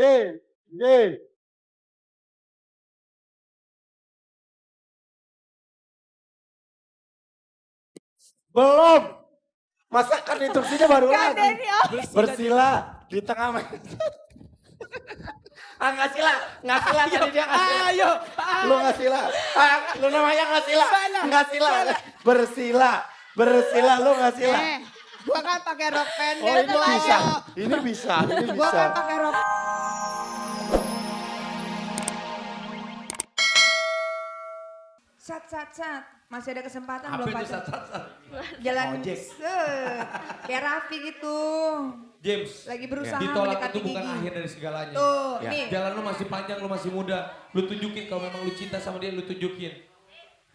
Ye. Belum. Masa kan instruksinya baru Gak ada lagi. ini oh. Bersila di tengah. Nggak sila tadi dia nggak sila. Ayo. Lu nggak sila. Lu namanya nggak sila. Nggak sila. Bersila lu nggak sila. Gua kan pakai rok Oh pendek. ini bisa. Ini bisa. Gua kan pakai rok. Sat. Masih ada kesempatan Apa belum itu pacar? sat? Jalan Ojek. kayak Raffi gitu. James. Lagi berusaha Ditolak mendekati itu bukan gigi. akhir dari segalanya. Tuh, Ya. nih. Jalan lu masih panjang, lu masih muda. Lu tunjukin kalau memang lu cinta sama dia, lu tunjukin.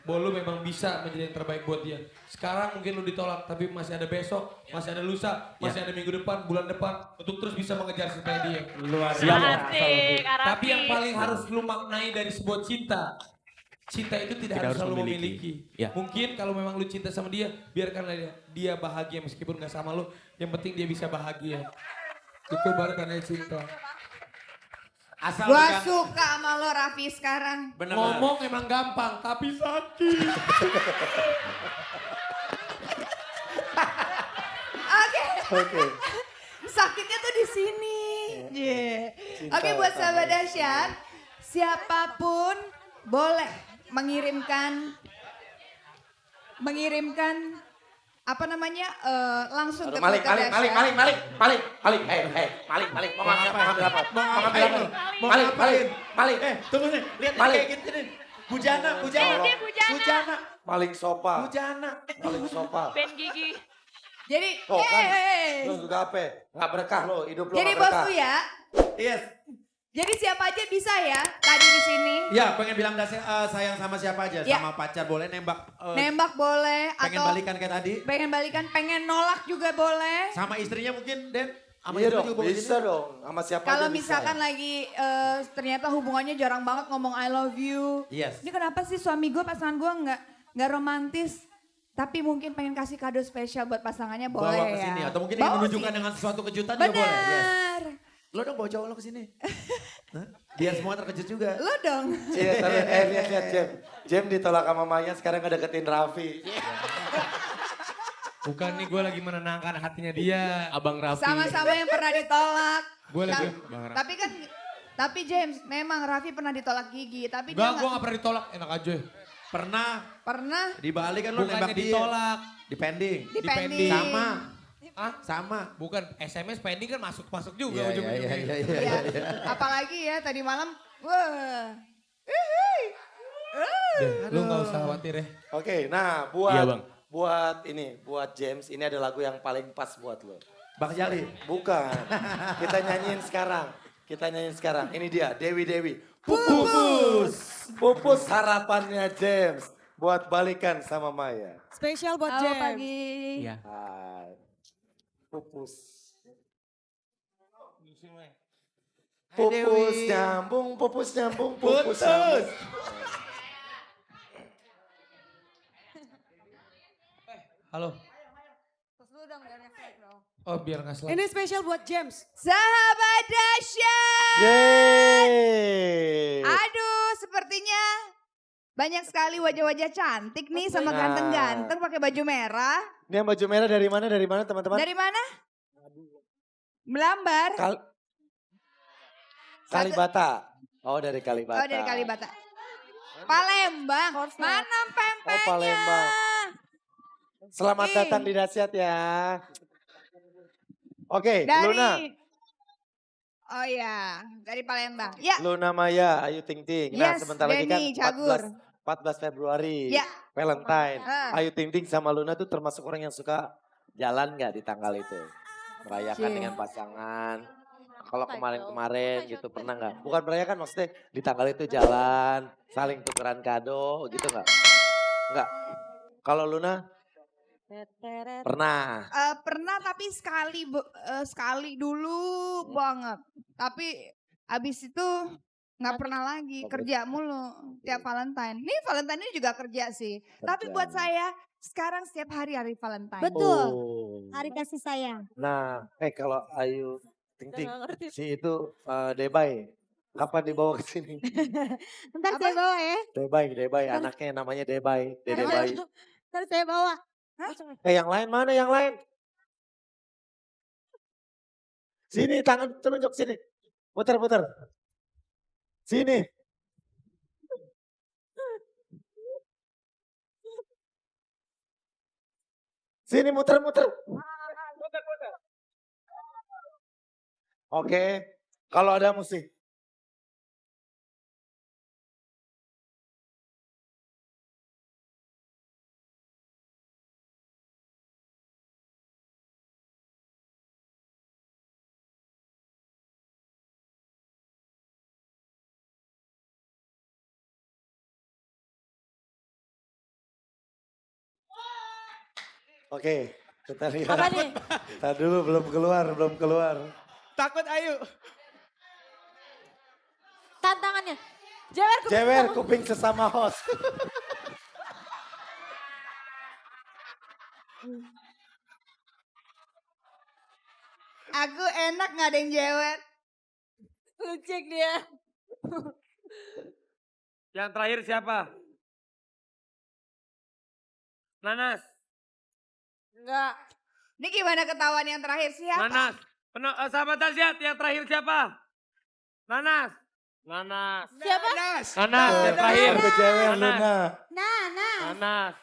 Bahwa lu memang bisa menjadi yang terbaik buat dia. Sekarang mungkin lu ditolak, tapi masih ada besok, masih ada lusa, masih ada minggu depan, bulan depan. Untuk terus bisa mengejar cinta dia. Luar Asik, Tapi yang paling harus lu maknai dari sebuah cinta. Cinta itu tidak harus selalu memiliki. Ya. Mungkin kalau memang lu cinta sama dia, biarkanlah dia bahagia meskipun gak sama lu. Yang penting dia bisa bahagia. Itu baru tanda cinta. Asal Gua bukan- suka sama lo Raffi sekarang. Bener, ngomong emang gampang, tapi sakit. Oke. Sakitnya tuh di sini. Oke buat sahabat dahsyat, siapapun boleh mengirimkan apa namanya langsung ke Malik. Kota Dahsyat. Malik. Mau ngambil apa? Malik. Tunggu nih, lihat Malik. kayak gini nih. Bujana. Dia Bujana. Maling sopa. Bujana. Maling sopa. Ben gigi. Jadi, Oh kan, lu juga apa? Nggak berkah lo, hidup lo jadi nggak berkah. bosku ya. Yes. Jadi siapa aja bisa ya tadi di sini. Ya, pengen bilang sayang sama siapa aja, Ya. sama pacar boleh nembak. Nembak boleh Pengen atau balikan kayak tadi. pengen balikan, pengen nolak juga boleh. Sama istrinya mungkin, Den. Sama Iya istri dong, juga boleh bisa dong. Sama siapa Kalau aja bisa. misalkan lagi ternyata hubungannya jarang banget ngomong I love you. Yes. Ini kenapa sih suami gue, pasangan gue nggak romantis? Tapi mungkin pengen kasih kado spesial buat pasangannya boleh Bawa ke ya. sini atau mungkin Bawa ingin menunjukkan sini. dengan sesuatu kejutan juga boleh. Yes. Benar. Lo dong bawa cowok lo ke sini. Hah? Biar semua terkejut juga. Lo dong. Lihat Jem ditolak sama Maya sekarang ngedeketin Raffi. Bukan nih gue lagi menenangkan hatinya dia. Abang Raffi. Sama-sama yang pernah ditolak. Gue lagi Tapi James, memang Raffi pernah ditolak gigi, tapi Enggak, dia gue gak pernah ditolak, enak aja. pernah Di Bali kan lo nembak Bukannya dia. ditolak. Dipending. dipending. Sama. Ah, Sama. bukan SMS pending kan masuk juga Iya, ujung-ujungnya. iya. Ya, apalagi ya tadi malam, wah. Lu gak usah khawatir ya. Oke, nah buat Iya, Bang. buat James ini ada lagu yang paling pas buat lo. Bang Jali. Bukan. Kita nyanyiin sekarang. Ini dia Dewi. Pupus harapannya James buat balikan sama Maya. Spesial buat Halo James. pagi. Iya. Hai. Pupus Dewi. nyambung. Putus. Halo. Terus dulu dong, biar refleks dong. Oh biar gak selap. Ini spesial buat James. Sahabat dahsyat. Yeay. Aduh, sepertinya banyak sekali wajah-wajah cantik nih sama Nah. ganteng-ganteng pakai baju merah. Ini yang baju merah dari mana teman-teman? Dari mana? Melambar. Kalibata. Oh dari Kalibata. Oh, dari Kalibata. Palembang. Mana pempeknya? Oh, Palembang. Selamat Ih. datang di Dahsyat ya. Oke, Dari Luna. Oh iya, dari Palembang. Ya, Luna Maya, Ayu Ting Ting. Nah, Yes, sebentar lagi kan Denny Cagur. 14 Februari. Ya. Valentine. Ah. Ayu Ting Ting sama Luna tuh termasuk orang yang suka jalan nggak di tanggal itu? Merayakan Cie. dengan pasangan. Kalau kemarin-kemarin gitu pernah nggak? Bukan merayakan maksudnya di tanggal itu jalan, saling tukeran kado gitu nggak? Nggak. Kalau Luna pernah. Pernah tapi sekali dulu banget. Tapi abis itu nggak pernah lagi, kerja mulu tiap Valentine. Nih Valentine ini juga kerja sih. Tapi buat saya sekarang setiap hari Valentine. Betul. Oh. Hari kasih sayang. Nah, kalau Ayu Ting Udah Ting, nggak ngerti. si itu Debay. Kapan dibawa ke sini? Ntar saya bawa ya. Debay, anaknya namanya Debay, Dede Bayi. Ntar saya bawa. Yang lain mana yang lain? Sini tangan telunjuk sini. Putar. Sini. Sini muter. Oke, kalau ada musik. Oke, kita lihat. Apa nih? Tadi dulu belum keluar. Takut ayo. Tantangannya. Jewer kuping sesama host. Aku enak gak ada yang jewer. Cek dia. Yang terakhir siapa? Nanas. Enggak. Ini gimana ketahuan yang terakhir siapa? Nanas. Sahabat Aziat, yang terakhir siapa? Nanas. Siapa? Nanas yang terakhir. Aku Jewer, Nanas. Luna. Nanas.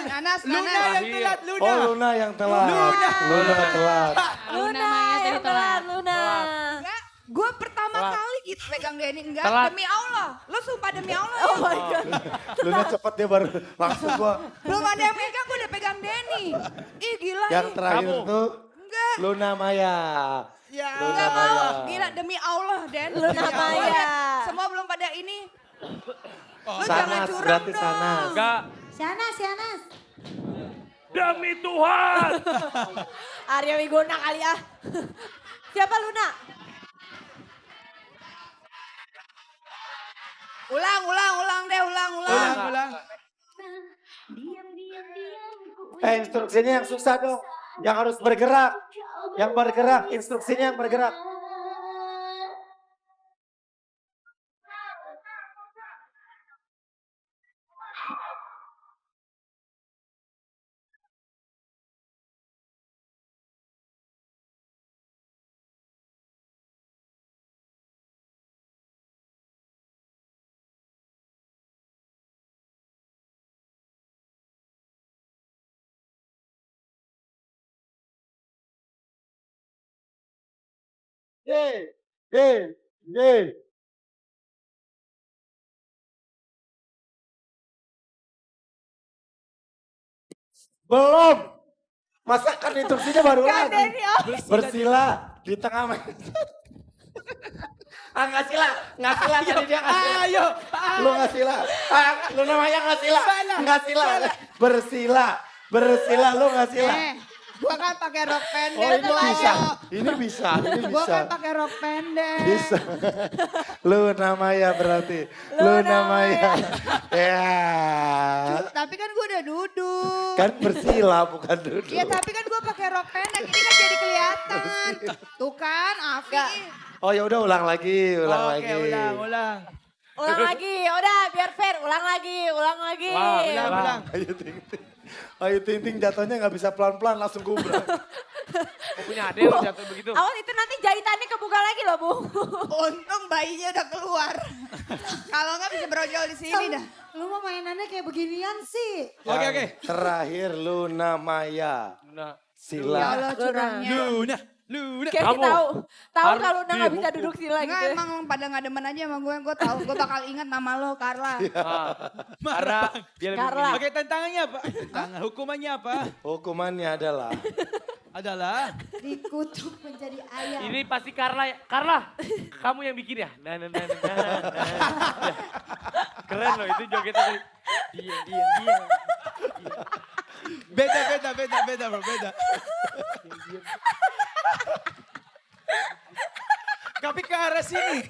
Nanas, Luna Nanas. yang telat, Luna. Oh Luna yang telat. Luna telat. Luna yang telat, Luna. Enggak, gue pertama kali gitu pegang Denny. Enggak, Telat. demi Allah. Lo sumpah demi Allah. Oh my God. Luna cepet dia baru langsung gua. Belum ada yang pegang, gue udah pegang Denny. Ih gila Yang nih. terakhir Kamu. tuh Enggak. Luna Maya. Ya. Luna Enggak mau. Maya. Gila demi Allah Den. Luna Demi Allah, Maya. lihat. Semua belum pada ini. Lu jangan Sanas, curang berarti dong. Sanas. Enggak. Sianas. Demi Tuhan. Arya Wiguna kali ya. Siapa Luna? Ulang deh, ulang. Ulang. Instruksinya yang susah dong. Yang harus bergerak. Yang bergerak, instruksinya yang bergerak. Ye. Belum. Masakan instruksinya baru lagi. Bersila di tengah main. Nggak sila tadi dia nggak sila. Ayo. Lu nggak sila. Lu namanya nggak sila. Nggak sila. Bersila lu nggak sila. Gua kan pakai rok pendek. Oh ini bisa. ayo. Ini bisa. Gua kan pakai rok pendek. Bisa. Luna Maya berarti. Luna Maya. Ya. Tapi kan gua udah duduk. Kan bersila bukan duduk. Iya tapi kan gua pakai rok pendek. Ini kan jadi kelihatan. Tuh kan Afi. Oh ya udah ulang lagi. Oke, ulang. Ulang lagi. Udah biar fair. Ulang lagi. Ulang. Ayo Ting Ting jatuhnya nggak bisa pelan-pelan langsung gubrak. Kok punya adek lu jatuh begitu? Awas itu nanti jahitannya kebuka lagi loh Bu. Untung bayinya udah keluar. Kalau nggak bisa brojol di sini dah. Lu mau mainannya kayak beginian sih. Oke. Terakhir Luna Maya. Nah, Ya Sila. Allah curangnya. Luna. Kayak Kamu tahu harus kalau Luna nggak bisa dihukum. duduk sila Enggak gitu. emang pada nggak demen aja sama gue tahu. Gue bakal ingat nama lo Carla. karena dia lebih Carla. Oke, tantangannya apa? Hukumannya apa? Hukumannya adalah Adalah Dikutuk menjadi ayam. ini pasti Carla. Carla, kamu yang bikin ya? Nah. Keren loh itu jogetnya tadi. Diam. beda bro, beda. Tapi ke arah sini.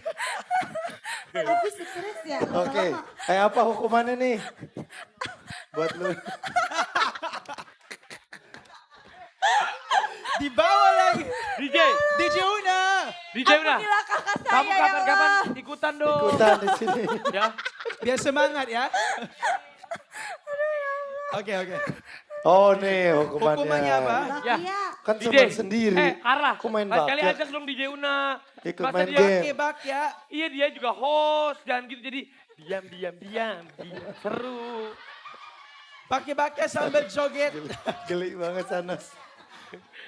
Tapi stres ya. oke. Apa hukumannya nih? Buat lu. Dibawa lagi. DJ, DJ Una. DJ udah. Ampunilah kakak saya Kamu ya kapan-kapan Allah. ikutan dong. Ikutan di sini. Ya. Biar semangat ya. Oke. Oh nih hukumannya. Hukumannya apa? Ya. Iya. Kan DJ. cuma sendiri. Carla. Aku main Lain kali basket. ajak dong DJ Una. Ikut Masa main dia- game. Oke bak ya. Iya dia juga host. Jangan gitu jadi diam. Seru. Pakai baknya sambil joget. Geli banget Sanas.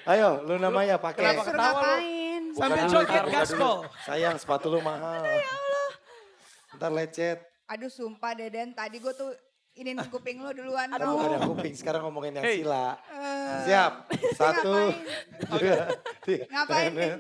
Ayo lu namanya pakai. Kenapa Suruh ketawa lu? ngapain? Sambil Bukan dulu, joget bukan gaspol. dulu. Sayang sepatu lu mahal. Ntar lecet. Aduh sumpah Deden, tadi gue tuh inin kuping lu duluan. Kan dong. bukan yang kuping, sekarang ngomongin yang Hey. sila. Eh, Siap. Satu. ngapain? Dua, tiga. Ngapain nih?